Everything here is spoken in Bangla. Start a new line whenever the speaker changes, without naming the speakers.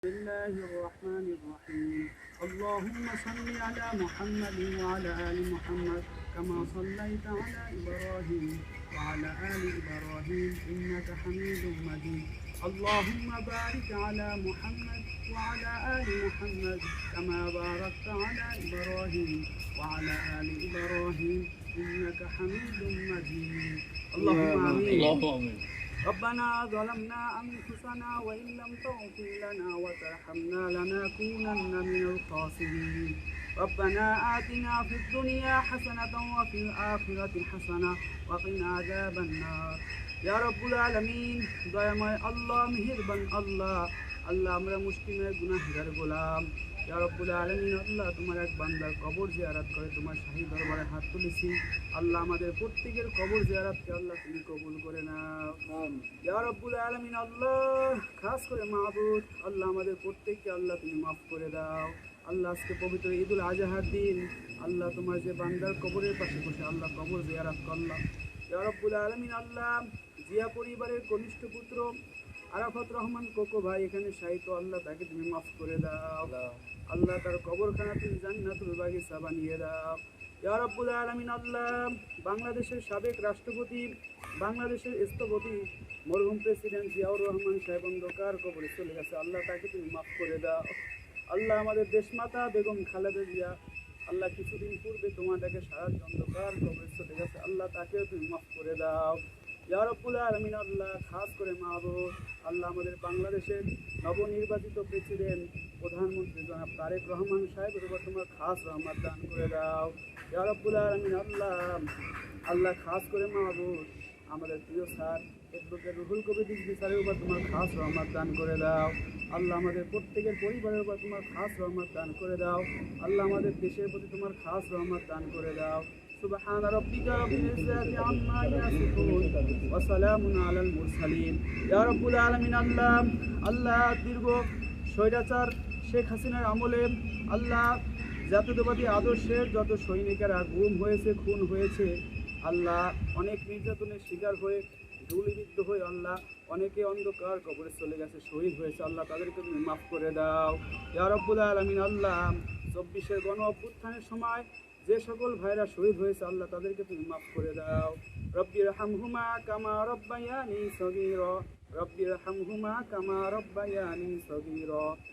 بسم الله الرحمن الرحيم اللهم صل على محمد وعلى آل محمد كما صليت على إبراهيم وعلى آل إبراهيم إنك حميد مجيد اللهم بارك على محمد وعلى آل محمد كما باركت على إبراهيم وعلى آل إبراهيم إنك حميد مجيد اللهم آمين ربنا ظلمنا أنفسنا وإن لم تغفر لنا وترحمنا لنكونن من الخاسرين ربنا آتنا في الدنيا حسنة وفي الآخرة حسنة وقنا عذاب النار يا رب العالمين দয়াময় আল্লাহ মেহেরবান আল্লাহ আমরা মুসলিমের গুনাহগার গোলাম ইয়া রব্বুল আলামিন আল্লাহ তোমার এক বান্দার কবর জিয়ারত করে তোমার শাহী দরবারে হাত তুলেছি আল্লাহ আমাদের প্রত্যেকের কবর জিয়ারতকে আল্লাহ তুমি কবুল করে নাও ইয়া রব্বুল আলামিন আল্লাহ খাস করে মাবুদ আল্লাহ আমাদের প্রত্যেককে আল্লাহ তুমি মাফ করে দাও আল্লাহ আজকে পবিত্র ঈদুল আজহার দিন আল্লাহ তোমার যে বান্দার কবরের পাশে বসে আল্লাহ কবর জিয়ারত করলাম ইয়া রব্বুল আলামিন আল্লাহ জিয়া পরিবারের কনিষ্ঠ পুত্র আরাফাত রহমান কোকো ভাই এখানে শায়িত আল্লাহ তাকে তুমি মাফ করে দাও আল্লাহ তার কবরখানা তুমি জান্নাতুল বাগিচা বানিয়ে দাও ইয়া রাব্বুল আলামিন আল্লাহ বাংলাদেশের সাবেক রাষ্ট্রপতি বাংলাদেশের স্থপতি মরহুম প্রেসিডেন্ট জিয়াউর রহমান সাহেব অন্ধকার কবরে চলে গেছে আল্লাহ তাকে তুমি মাফ করে দাও আল্লাহ আমাদের দেশমাতা বেগম খালেদা জিয়া আল্লাহ কিছুদিন পূর্বে তোমাদেরকে সারা অন্ধকার কবরে চলে গেছে আল্লাহ তাকেও তুমি মাফ করে দাও ইয়া রাব্বুল আলামিন আল্লাহ খাস করে মাহবুব আল্লাহ আমাদের বাংলাদেশের নবনির্বাচিত প্রেসিডেন্ট প্রধানমন্ত্রী জনাব তারেক রহমান সাহেবের উপর তোমার খাস রহমত দান করে দাও ইয়া রাব্বুল আলামিন আল্লাহ খাস করে মাহবুব আমাদের প্রিয় স্যার এডভোকেট রুহুল কবির রিজভী স্যারের উপর তোমার খাস রহমত দান করে দাও আল্লাহ আমাদের প্রত্যেকের পরিবারের উপর তোমার খাস রহমত দান করে দাও আল্লাহ আমাদের দেশের প্রতি তোমার খাস রহমত দান করে দাও سبحان ربك رب العزة عما يصفون وسلام على المرسلين يا رب العالمين আল্লাহ দীর্ঘ স্বৈরাচার শেখ হাসিনার আমলে আল্লাহ জাতীয়তাবাদী আদর্শের যত সৈনিকেরা গুম হয়েছে খুন হয়েছে আল্লাহ অনেক নির্যাতনের শিকার হয়ে ধূলিবিদ্ধ হয়ে আল্লাহ অনেকে অন্ধকার কবরে চলে গেছে শহীদ হয়েছে আল্লাহ তাদেরকে তুমি মাফ করে দাও ইয়া রাব্বুল আলামিন আল্লাহ 24-এর গণ অভ্যুত্থানের সময় যে সকল ভাইরা শহীদ হয়েছে আল্লাহ তাদেরকে তুমি মাফ করে দাও রব্বিরহামহুমা কামা রব্বায়ানি সগীরা রব্বিরহামহুমা কামা রব্বায়ানি সগীরা